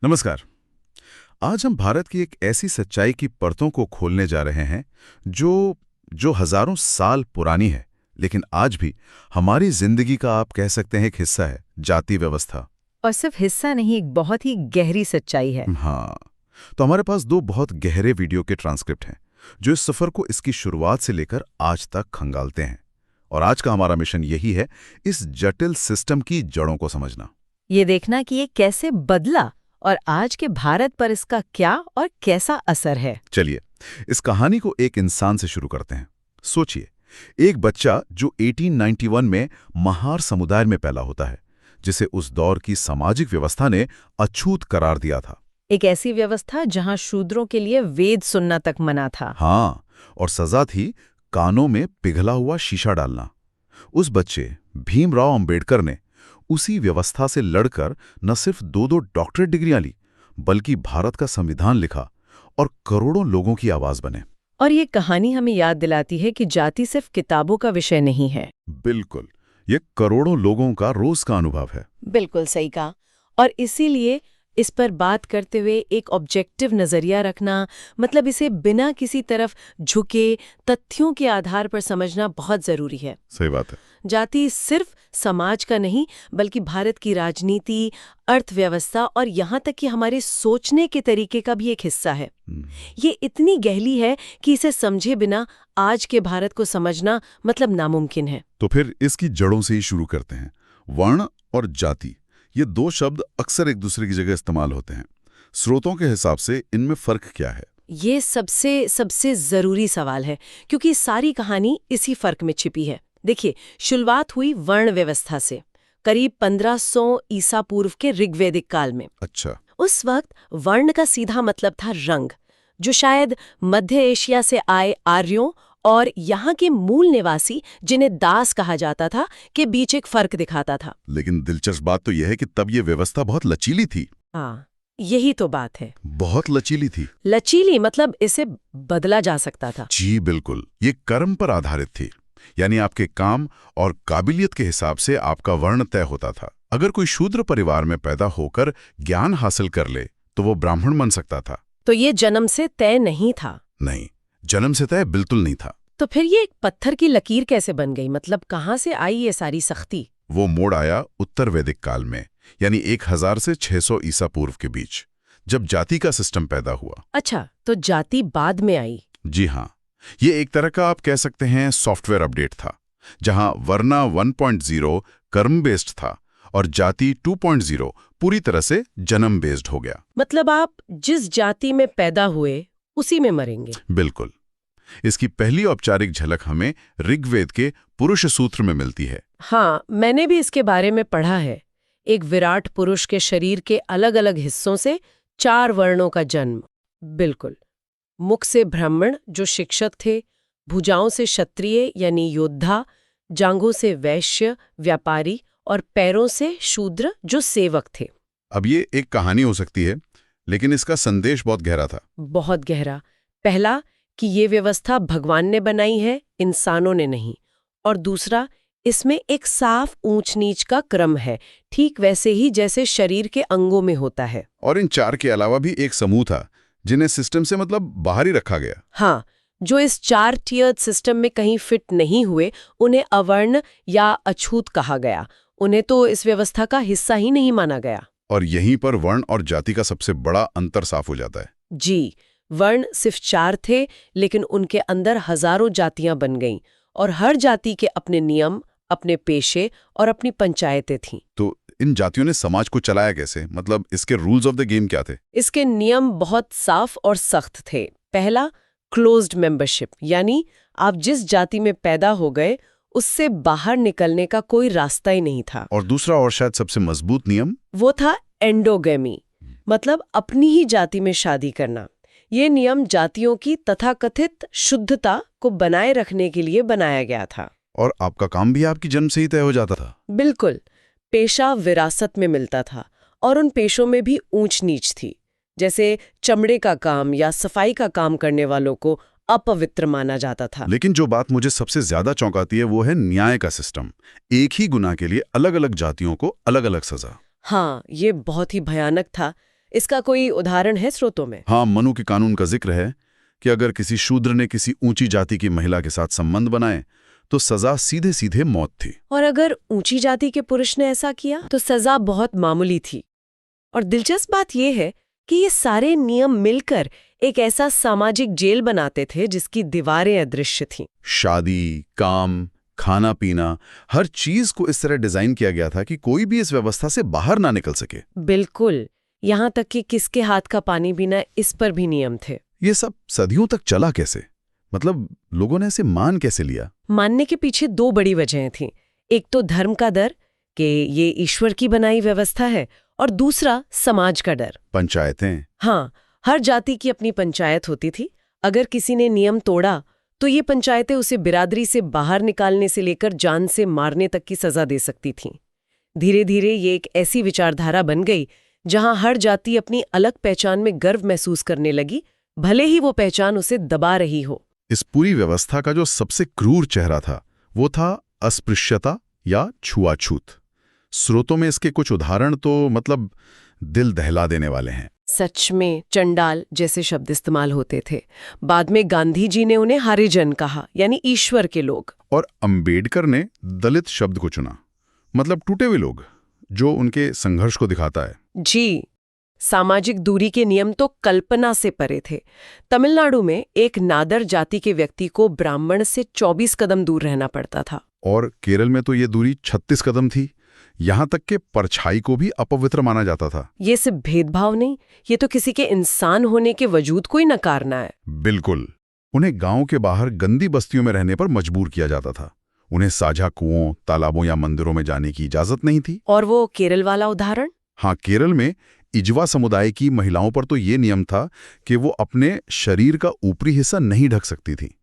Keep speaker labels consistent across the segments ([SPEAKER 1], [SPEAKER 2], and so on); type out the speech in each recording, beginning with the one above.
[SPEAKER 1] नमस्कार। आज हम भारत की एक ऐसी सच्चाई की परतों को खोलने जा रहे हैं जो जो हजारों साल पुरानी है, लेकिन आज भी हमारी जिंदगी का आप कह सकते हैं एक हिस्सा है, जाति व्यवस्था।
[SPEAKER 2] और सिर्फ हिस्सा नहीं, एक बहुत ही गहरी सच्चाई है।
[SPEAKER 1] हाँ, तो हमारे पास दो बहुत गहरे वीडियो के ट्रांसक्रिप्ट हैं जो इस सफर को इसकी शुरुआत से लेकर आज तक खंगालते हैं। और आज का हमारा मिशन यही है, इस जटिल सिस्टम की जड़ों को समझना।
[SPEAKER 2] ये देखना कि ये कैसे बदला और आज के भारत पर इसका क्या और कैसा असर है।
[SPEAKER 1] चलिए इस कहानी को एक इंसान से शुरू करते हैं। सोचिए, एक बच्चा जो 1891 में महार समुदाय में पैदा होता है, जिसे उस दौर की सामाजिक व्यवस्था ने अछूत करार दिया था।
[SPEAKER 2] एक ऐसी व्यवस्था जहां शूद्रों के लिए वेद सुनना तक मना था।
[SPEAKER 1] हाँ, और सजा थी कानों में पिघला हुआ शीशा डालना। उस बच्चे भीमराव अंबेडकर ने उसी व्यवस्था से लड़कर न सिर्फ दो डॉक्टरेट डिग्रियां ली, बल्कि भारत का संविधान लिखा और करोड़ों लोगों की आवाज बने।
[SPEAKER 2] और ये कहानी हमें याद दिलाती है कि जाति सिर्फ किताबों का विषय नहीं है।
[SPEAKER 1] बिल्कुल, ये करोड़ों लोगों का रोज का अनुभव है।
[SPEAKER 2] बिल्कुल सही कहा। और इसीलिए इस पर बात करते हुए एक ऑब्जेक्टिव नजरिया रखना, मतलब इसे बिना किसी तरफ झुके तथ्यों के आधार पर समझना बहुत जरूरी है।
[SPEAKER 1] सही बात है।
[SPEAKER 2] जाति सिर्फ समाज का नहीं, बल्कि भारत की राजनीति, अर्थव्यवस्था और यहाँ तक कि हमारे सोचने के तरीके का भी एक हिस्सा है। ये इतनी गहरी है कि इसे समझे बिना आज के भारत को समझना मतलब नामुमकिन है।
[SPEAKER 1] तो फिर इसकी जड़ों से ही शुरू करते हैं। वर्ण और जाति, ये दो शब्द अक्सर एक दूसरे की जगह इस्तेमाल होते हैं। स्रोतों के हिसाब से इनमें फर्क क्या है?
[SPEAKER 2] ये सबसे जरूरी सवाल है, क्योंकि सारी कहानी इसी फर्क में छिपी है। देखिए, शुरुआत हुई वर्ण व्यवस्था से करीब 1500 ईसा पूर्व के ऋग्वैदिक काल में।
[SPEAKER 1] अच्छा।
[SPEAKER 2] उस वक्त वर्ण का सीधा मतलब था रंग, जो शायद मध्य एशिया से आए आर्यों और यहाँ के मूल निवासी, जिन्हें दास कहा जाता था, के बीच एक फर्क दिखाता था।
[SPEAKER 1] लेकिन दिलचस्प बात तो यह है कि तब ये व्यवस्था बहुत लचीली थी।
[SPEAKER 2] हाँ, यही तो बात है।
[SPEAKER 1] बहुत लचीली थी।
[SPEAKER 2] लचीली मतलब इसे बदला जा सकता था।
[SPEAKER 1] जी बिल्कुल, ये कर्म पर आधारित थी, यानी आपके काम और काबिलियत के हिसाब से आपका वर्ण तय होता था। अगर कोई शूद्र परिवार में पैदा होकर ज्ञान हासिल कर ले तो वो ब्राह्मण बन सकता था।
[SPEAKER 2] तो ये जन्म से तय नहीं था?
[SPEAKER 1] नहीं, जन्म से तय बिल्कुल नहीं था।
[SPEAKER 2] तो फिर ये एक पत्थर की लकीर कैसे बन गई? मतलब कहाँ से आई ये सारी सख्ती?
[SPEAKER 1] वो मोड़ आया उत्तर वैदिक काल में, यानी 1000 से 600 ईसा पूर्व के बीच, जब जाति का सिस्टम पैदा हुआ।
[SPEAKER 2] अच्छा, तो जाति बाद में आई?
[SPEAKER 1] जी हाँ, ये एक तरह का आप कह सकते हैं सॉफ्टवेयर अपडेट था, जहां वर्ना 1.0 कर्म बेस्ड था और जाति 2.0 पूरी तरह से जन्म बेस्ड हो गया।
[SPEAKER 2] मतलब आप जिस जाति में पैदा हुए उसी में मरेंगे?
[SPEAKER 1] बिल्कुल। इसकी पहली औपचारिक झलक हमें ऋग्वेद के पुरुष सूत्र में मिलती है।
[SPEAKER 2] हाँ, मैंने भी इसके बारे में पढ़ा है। एक विराट पुरुष के शरीर के अलग अलग हिस्सों से 4 वर्णों का जन्म। बिल्कुल। मुख से ब्राह्मण जो शिक्षक थे, भुजाओं से क्षत्रिय यानी योद्धा, जांघों से वैश्य व्यापारी और पैरों से शूद्र जो सेवक थे।
[SPEAKER 1] अब ये एक कहानी हो सकती है, लेकिन इसका संदेश बहुत गहरा था।
[SPEAKER 2] बहुत गहरा। पहला कि ये व्यवस्था भगवान ने बनाई है, इंसानों ने नहीं। और दूसरा, इसमें एक साफ ऊंच नीच का क्रम है, ठीक वैसे ही जैसे शरीर के अंगों में होता है।
[SPEAKER 1] और इन 4 के अलावा भी एक समूह था जिन्हें सिस्टम से मतलब बाहर ही रखा गया।
[SPEAKER 2] हाँ, जो इस 4 टियर्ड सिस्टम में कहीं फिट नहीं हुए, उन्हें अवर्ण या अछूत कहा गया। उन्हें तो इस व्यवस्था का हिस्सा ही नहीं माना गया।
[SPEAKER 1] और यहीं पर वर्ण और जाति का सबसे बड़ा अंतर साफ हो जाता है।
[SPEAKER 2] जी, वर्ण सिर्फ 4 थे, लेकिन उनके अंदर हजारों जातियां बन गईं और हर जाति के अपने नियम, अपने पेशे और अपनी पंचायतें थीं।
[SPEAKER 1] तो इन जातियों ने समाज को चलाया कैसे? मतलब इसके रूल्स ऑफ द गेम क्या थे?
[SPEAKER 2] इसके नियम बहुत साफ और सख्त थे। पहला, क्लोज्ड मेंबरशिप, यानी आप जिस जाति में पैदा हो गए उससे बाहर निकलने का कोई रास्ता ही नहीं था।
[SPEAKER 1] और दूसरा और शायद सबसे मजबूत नियम,
[SPEAKER 2] वो था एंडोगेमी, मतलब अपनी ही जाति में शादी करना। ये नियम जातियों की तथाकथित शुद्धता को बनाए रखने के लिए बनाया गया था।
[SPEAKER 1] और आपका काम भी आपकी जन्म से ही तय हो जाता था।
[SPEAKER 2] बिल्कुल। पेशा विरासत में मिलता था और उन पेशों में भी ऊंच नीच थी। जैसे चमड़े का काम या सफाई का काम करने वालों को अपवित्र माना जाता था।
[SPEAKER 1] लेकिन जो बात मुझे सबसे ज्यादा चौंकाती है वो है न्याय का सिस्टम। एक ही गुनाह के लिए अलग अलग जातियों को अलग अलग सजा।
[SPEAKER 2] हाँ, ये बहुत ही भयानक था। इसका कोई उदाहरण है स्रोतों में?
[SPEAKER 1] हाँ, मनु के कानून का जिक्र है कि अगर किसी शूद्र ने किसी ऊंची जाति की महिला के साथ संबंध बनाए तो सजा सीधे सीधे मौत थी।
[SPEAKER 2] और अगर ऊंची जाति के पुरुष ने ऐसा किया तो सजा बहुत मामूली थी। और दिलचस्प बात यह है कि ये सारे नियम मिलकर एक ऐसा सामाजिक जेल बनाते थे जिसकी दीवारें अदृश्य थीं।
[SPEAKER 1] शादी, काम, खाना पीना, हर चीज को इस तरह डिजाइन किया गया था कि कोई भी इस व्यवस्था से बाहर ना निकल सके।
[SPEAKER 2] बिल्कुल, यहाँ तक कि किसके हाथ का पानी पीना, इस पर भी नियम थे।
[SPEAKER 1] ये सब सदियों तक चला कैसे? मतलब लोगों ने इसे मान कैसे लिया?
[SPEAKER 2] मानने के पीछे दो बड़ी वजहें थीं। एक तो धर्म का डर कि ये ईश्वर की बनाई व्यवस्था है, और दूसरा समाज का डर।
[SPEAKER 1] पंचायतें?
[SPEAKER 2] हाँ, हर जाति की अपनी पंचायत होती थी। अगर किसी ने नियम तोड़ा तो ये पंचायतें उसे बिरादरी से बाहर निकालने से लेकर जान से मारने तक की सजा दे सकती थीं। धीरे धीरे ये एक ऐसी विचारधारा बन गई जहां हर जाति अपनी अलग पहचान में गर्व महसूस करने लगी, भले ही वो पहचान उसे दबा रही हो।
[SPEAKER 1] इस पूरी व्यवस्था का जो सबसे क्रूर चेहरा था वो था अस्पृश्यता या छुआछूत। स्रोतों में इसके कुछ उदाहरण तो मतलब दिल दहला देने वाले हैं।
[SPEAKER 2] सच में चंडाल जैसे शब्द इस्तेमाल होते थे। बाद में गांधी जी ने उन्हें हरिजन कहा, यानी ईश्वर के लोग।
[SPEAKER 1] और अंबेडकर ने दलित शब्द को चुना, मतलब टूटे हुए लोग, जो उनके संघर्ष को दिखाता है।
[SPEAKER 2] जी, सामाजिक दूरी के नियम तो कल्पना से परे थे। तमिलनाडु में एक नादर जाति के व्यक्ति को ब्राह्मण से 24 कदम दूर रहना पड़ता था।
[SPEAKER 1] और केरल में तो ये दूरी 36 कदम थी। यहां तक के परछाई को भी अपवित्र माना जाता था।
[SPEAKER 2] ये सिर्फ भेदभाव नहीं, ये तो किसी के इंसान होने के वजूद को ही नकारना है।
[SPEAKER 1] बिल्कुल। उन्हें गांव के बाहर गंदी बस्तियों में रहने पर मजबूर किया जाता था। उन्हें साझा कुओं, तालाबों या मंदिरों में जाने की इजाजत नहीं थी।
[SPEAKER 2] और वो केरल वाला उदाहरण?
[SPEAKER 1] हाँ, केरल में इजवा समुदाय की महिलाओं पर तो ये नियम था कि वो अपने शरीर का ऊपरी हिस्सा नहीं ढक सकती थी।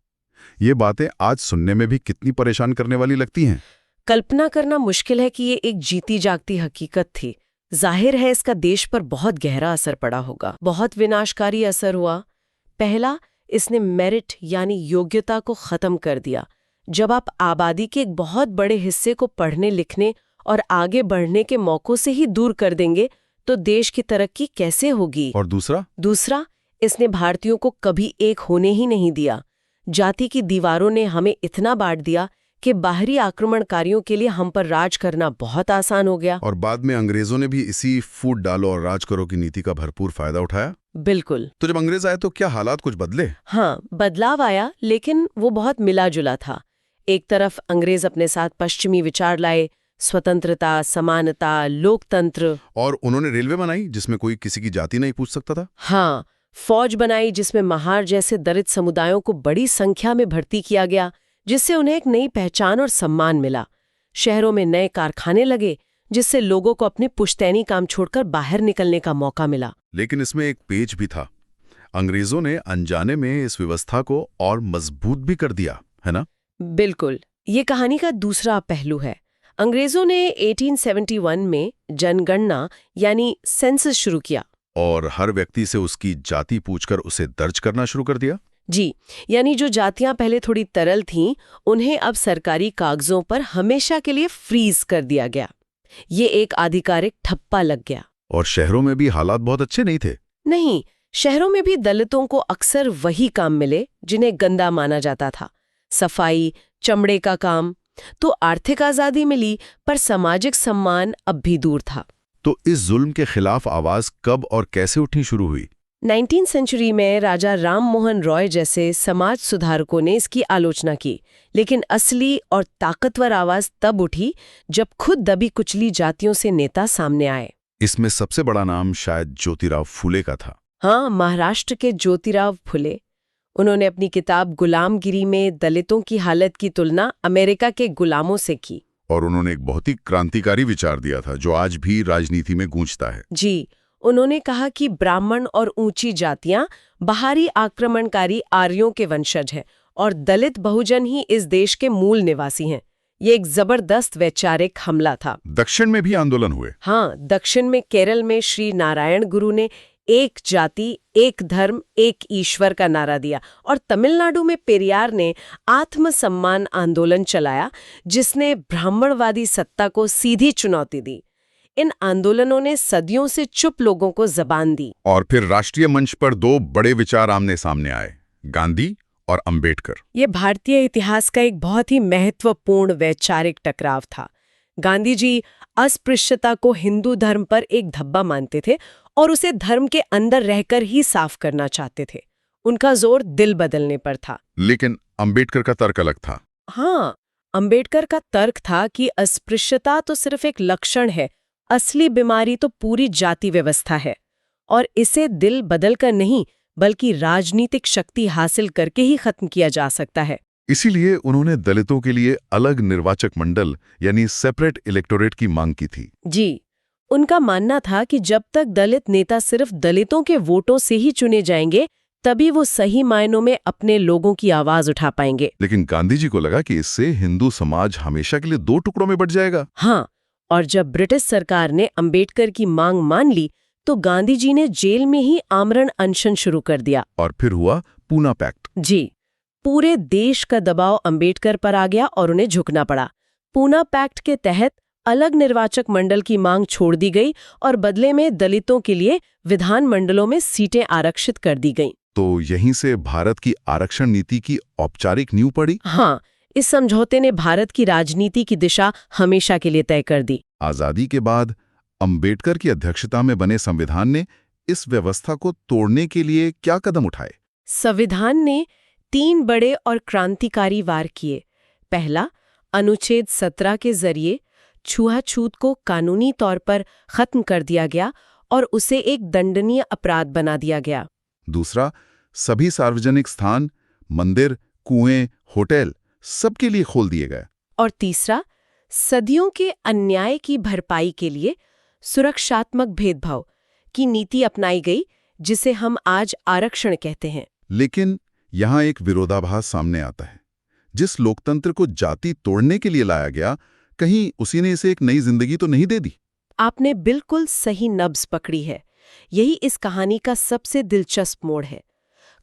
[SPEAKER 1] ये बातें आज सुनने में भी कितनी परेशान करने वाली लगती हैं।
[SPEAKER 2] कल्पना करना मुश्किल है कि ये एक जीती जागती हकीकत थी। जाहिर है इसका देश पर बहुत गहरा असर पड़ा होगा, बहुत विनाशकारी असर हुआ। पहला, इसने मेरिट यानी योग्यता को खत्म कर दिया। जब आप आबादी के एक बहुत बड़े हिस्से को पढ़ने लिखने और आगे बढ़ने के मौकों से ही दूर कर देंगे तो देश की तरक्की कैसे होगी?
[SPEAKER 1] और दूसरा,
[SPEAKER 2] इसने भारतीयों को कभी एक होने ही नहीं दिया। जाति की दीवारों ने हमें इतना बांट दिया कि बाहरी आक्रमणकारियों के लिए हम पर राज करना बहुत आसान हो गया।
[SPEAKER 1] और बाद में अंग्रेजों ने भी इसी फूट डालो और राज करो की नीति का भरपूर फायदा उठाया।
[SPEAKER 2] बिल्कुल।
[SPEAKER 1] तो जब अंग्रेज आए तो क्या हालात कुछ बदले?
[SPEAKER 2] हाँ, बदलाव आया, लेकिन वो बहुत मिला जुला था। एक तरफ अंग्रेज अपने साथ पश्चिमी विचार लाए, स्वतंत्रता, समानता, लोकतंत्र।
[SPEAKER 1] और उन्होंने रेलवे बनाई जिसमें कोई किसी की जाति नहीं पूछ सकता था।
[SPEAKER 2] हाँ, फौज बनाई जिसमें महार जैसे दलित समुदायों को बड़ी संख्या में भर्ती किया गया, जिससे उन्हें एक नई पहचान और सम्मान मिला। शहरों में नए कारखाने लगे जिससे लोगों को अपने पुश्तैनी काम छोड़कर बाहर निकलने का मौका मिला।
[SPEAKER 1] लेकिन इसमें एक पेच भी था। अंग्रेजों ने अनजाने में इस व्यवस्था को और मजबूत भी कर दिया, है ना?
[SPEAKER 2] बिल्कुल, ये कहानी का दूसरा पहलू है। अंग्रेजों ने 1871 में जनगणना यानी सेंसस शुरू किया।
[SPEAKER 1] और हर व्यक्ति से उसकी जाति पूछकर उसे दर्ज करना शुरू कर दिया।
[SPEAKER 2] जी, यानी जो जातियां पहले थोड़ी तरल थीं, उन्हें अब सरकारी कागजों पर हमेशा के लिए फ्रीज कर दिया गया। ये एक आधिकारिक ठप्पा लग गया।
[SPEAKER 1] और शहरों में भी हालात बहुत अच्छे नहीं थे।
[SPEAKER 2] नहीं, शहरों में भी दलितों को अक्सर वही काम मिले जिन्हें गंदा माना जाता था। सफाई, चमड़े का काम। तो आर्थिक आजादी मिली, पर सामाजिक सम्मान अब भी दूर था।
[SPEAKER 1] तो इस जुल्म के खिलाफ आवाज कब और कैसे उठनी शुरू हुई?
[SPEAKER 2] 19वीं सेंचुरी में राजा राम मोहन रॉय जैसे समाज सुधारकों ने इसकी आलोचना की, लेकिन असली और ताकतवर आवाज तब उठी जब खुद दबी कुचली जातियों से नेता सामने आए।
[SPEAKER 1] इसमें सबसे बड़ा नाम शायद ज्योतिराव फुले का था।
[SPEAKER 2] हाँ, महाराष्ट्र के ज्योतिराव फुले। उन्होंने अपनी किताब गुलामगिरी में दलितों की हालत की तुलना अमेरिका के गुलामों से की।
[SPEAKER 1] और उन्होंने एक बहुत ही क्रांतिकारी विचार दिया था जो आज भी राजनीति में गूंजता है।
[SPEAKER 2] जी, उन्होंने कहा कि ब्राह्मण और ऊंची जातियां बाहरी आक्रमणकारी आर्यों के वंशज हैं और दलित बहुजन ही इस देश के मूल निवासी हैं। ये एक जबरदस्त वैचारिक हमला था।
[SPEAKER 1] दक्षिण में भी आंदोलन हुए।
[SPEAKER 2] हाँ, दक्षिण में केरल में श्री नारायण गुरु ने एक जाति, एक धर्म, एक ईश्वर का नारा दिया, और तमिलनाडु में पेरियार ने आत्मसम्मान आंदोलन चलाया जिसने ब्राह्मणवादी सत्ता को सीधी चुनौती दी। इन आंदोलनों ने सदियों से चुप लोगों को जबान दी।
[SPEAKER 3] और फिर राष्ट्रीय मंच पर दो बड़े विचार आमने सामने आए, गांधी और अंबेडकर।
[SPEAKER 2] ये भारतीय इतिहास का एक बहुत ही महत्वपूर्ण वैचारिक टकराव था। गांधी जी अस्पृश्यता को हिंदू धर्म पर एक धब्बा मानते थे और उसे धर्म के अंदर रहकर ही साफ करना चाहते थे। उनका जोर दिल बदलने पर था।
[SPEAKER 3] लेकिन अंबेडकर का तर्क अलग था।
[SPEAKER 2] हाँ, अंबेडकर का तर्क था कि अस्पृश्यता तो सिर्फ एक लक्षण है, असली बीमारी तो पूरी जाति व्यवस्था है और इसे दिल बदलकर नहीं बल्कि राजनीतिक शक्ति हासिल करके ही खत्म किया जा सकता है।
[SPEAKER 3] इसीलिए उन्होंने दलितों के लिए अलग निर्वाचक मंडल यानी सेपरेट इलेक्टोरेट की मांग की थी।
[SPEAKER 2] जी, उनका मानना था कि जब तक दलित नेता सिर्फ दलितों के वोटों से ही चुने जाएंगे तभी वो सही मायनों में अपने लोगों की आवाज उठा पाएंगे।
[SPEAKER 3] लेकिन गांधी जी को लगा कि इससे हिंदू समाज हमेशा के लिए दो टुकड़ों में बंट जाएगा।
[SPEAKER 2] हाँ, और जब ब्रिटिश सरकार ने अंबेडकर की मांग मान ली तो गांधी जी ने जेल में ही आमरण अनशन शुरू कर दिया।
[SPEAKER 3] और फिर हुआ पूना पैक्ट।
[SPEAKER 2] जी, पूरे देश का दबाव अंबेडकर पर आ गया और उन्हें झुकना पड़ा। पूना पैक्ट के तहत अलग निर्वाचक मंडल की मांग छोड़ दी गई और बदले में दलितों के लिए विधान मंडलों में सीटें आरक्षित कर दी गईं।
[SPEAKER 3] तो यहीं से भारत की आरक्षण नीति की औपचारिक नींव पड़ी।
[SPEAKER 2] हाँ, इस समझौते ने भारत की राजनीति की दिशा हमेशा के लिए तय कर दी।
[SPEAKER 3] आजादी के बाद अंबेडकर की अध्यक्षता में बने संविधान ने इस व्यवस्था को तोड़ने के लिए क्या कदम उठाए?
[SPEAKER 2] संविधान ने 3 बड़े और क्रांतिकारी वार किए। पहला, अनुच्छेद 17 के जरिए छुआछूत को कानूनी तौर पर खत्म कर दिया गया और उसे एक दंडनीय अपराध बना दिया गया।
[SPEAKER 3] दूसरा, सभी सार्वजनिक स्थान, मंदिर, कुएं, होटल सबके लिए खोल दिए गए।
[SPEAKER 2] और तीसरा, सदियों के अन्याय की भरपाई के लिए सुरक्षात्मक भेदभाव की नीति अपनाई गई, जिसे हम आज आरक्षण कहते हैं।
[SPEAKER 3] लेकिन यहाँ एक विरोधाभास सामने आता है। जिस लोकतंत्र को जाति तोड़ने के लिए लाया गया, कहीं उसी ने इसे एक नई जिंदगी तो नहीं दे दी?
[SPEAKER 2] आपने बिल्कुल सही नब्ज पकड़ी है। यही इस कहानी का सबसे दिलचस्प मोड़ है।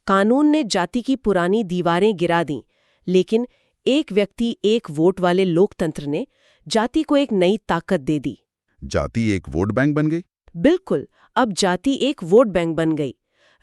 [SPEAKER 2] कानून ने जाति की पुरानी दीवारें गिरा दी, लेकिन एक व्यक्ति एक वोट वाले लोकतंत्र ने जाति को एक नई ताकत दे दी।
[SPEAKER 3] जाति एक वोट बैंक बन गई।
[SPEAKER 2] बिल्कुल, अब जाति एक वोट बैंक बन गई।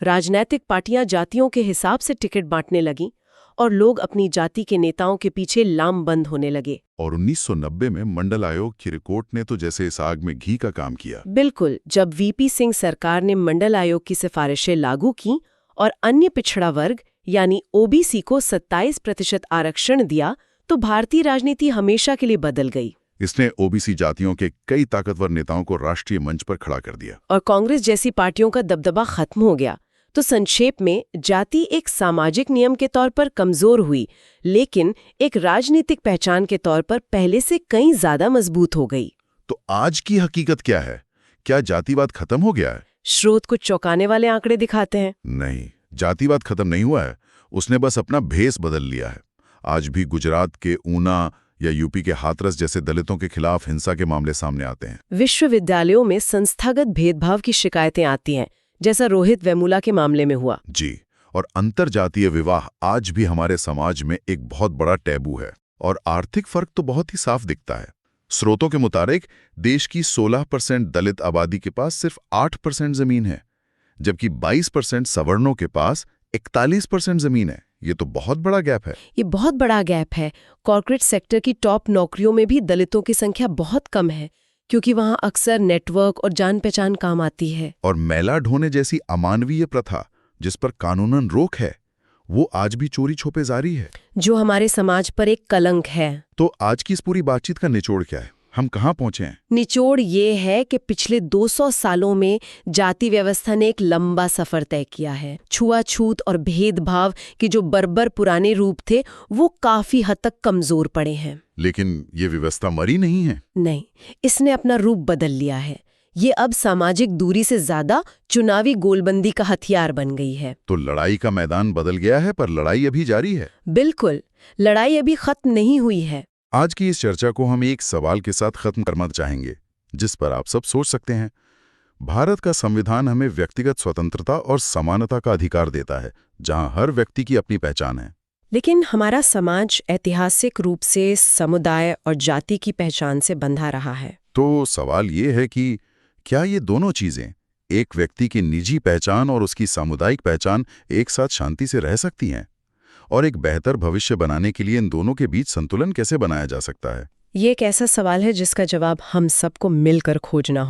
[SPEAKER 2] राजनीतिक पार्टियां जातियों के हिसाब से टिकट बांटने लगीं और लोग अपनी जाति के नेताओं के पीछे लामबंद होने लगे।
[SPEAKER 3] और 1990 में मंडल आयोग की रिपोर्ट ने तो जैसे इस आग में घी का काम किया।
[SPEAKER 2] बिल्कुल, जब वीपी सिंह सरकार ने मंडल आयोग की सिफारिशें लागू की और अन्य पिछड़ा वर्ग यानी ओबीसी को 27% आरक्षण दिया, तो भारतीय राजनीति हमेशा के लिए बदल गई।
[SPEAKER 3] इसने ओबीसी जातियों के कई ताकतवर नेताओं को राष्ट्रीय मंच पर खड़ा कर दिया
[SPEAKER 2] और कांग्रेस जैसी पार्टियों का दबदबा खत्म हो गया। तो संक्षेप में, जाति एक सामाजिक नियम के तौर पर कमजोर हुई, लेकिन एक राजनीतिक पहचान के तौर पर पहले से कहीं ज्यादा मजबूत हो गई।
[SPEAKER 3] तो आज की हकीकत क्या है? क्या जातिवाद खत्म हो गया है?
[SPEAKER 2] स्रोत कुछ चौंकाने वाले आंकड़े दिखाते हैं।
[SPEAKER 3] नहीं, जातिवाद खत्म नहीं हुआ है, उसने बस अपना भेस बदल लिया है। आज भी गुजरात के ऊना या यूपी के हाथरस जैसे दलितों के खिलाफ हिंसा के मामले सामने आते हैं।
[SPEAKER 2] विश्वविद्यालयों में संस्थागत भेदभाव की शिकायतें आती हैं, जैसा रोहित वेमुला के मामले में हुआ।
[SPEAKER 3] जी, और अंतरजातीय विवाह आज भी हमारे समाज में एक बहुत बड़ा टैबू है। और आर्थिक फर्क तो बहुत ही साफ दिखता है। स्रोतों के मुताबिक देश की 16% दलित आबादी के पास सिर्फ 8% जमीन है, जबकि 22% सवर्णों के पास 41% जमीन है। ये तो बहुत बड़ा गैप है।
[SPEAKER 2] ये बहुत बड़ा गैप है। कॉर्पोरेट सेक्टर की टॉप नौकरियों में भी दलितों की संख्या बहुत कम है, क्योंकि वहाँ अक्सर नेटवर्क और जान पहचान काम आती है।
[SPEAKER 3] और मैला ढोने जैसी अमानवीय प्रथा जिस पर कानूनन रोक है, वो आज भी चोरी छुपे जारी है,
[SPEAKER 2] जो हमारे समाज पर एक कलंक है।
[SPEAKER 3] तो आज की इस पूरी बातचीत का निचोड़ क्या है? हम कहाँ पहुंचे हैं?
[SPEAKER 2] निचोड़ ये है कि पिछले 200 सालों में जाति व्यवस्था ने एक लंबा सफर तय किया है। छुआछूत और भेदभाव के जो बर्बर पुराने रूप थे, वो काफी हद तक कमजोर पड़े हैं।
[SPEAKER 3] लेकिन ये व्यवस्था मरी नहीं है।
[SPEAKER 2] नहीं, इसने अपना रूप बदल लिया है। ये अब सामाजिक दूरी से ज्यादा चुनावी गोलबंदी का हथियार बन गई है।
[SPEAKER 3] तो लड़ाई का मैदान बदल गया है, पर लड़ाई अभी जारी है।
[SPEAKER 2] बिल्कुल, लड़ाई अभी खत्म नहीं हुई है।
[SPEAKER 3] आज की इस चर्चा को हम एक सवाल के साथ खत्म करना चाहेंगे, जिस पर आप सब सोच सकते हैं। भारत का संविधान हमें व्यक्तिगत स्वतंत्रता और समानता का अधिकार देता है, जहां हर व्यक्ति की अपनी पहचान है।
[SPEAKER 2] लेकिन हमारा समाज ऐतिहासिक रूप से समुदाय और जाति की पहचान से बंधा रहा है।
[SPEAKER 3] तो सवाल ये है कि क्या ये दोनों चीजें, एक व्यक्ति की निजी पहचान और उसकी सामुदायिक पहचान, एक साथ शांति से रह सकती हैं? और एक बेहतर भविष्य बनाने के लिए इन दोनों के बीच संतुलन कैसे बनाया जा सकता है?
[SPEAKER 2] ये एक ऐसा सवाल है जिसका जवाब हम सबको मिलकर खोजना हो।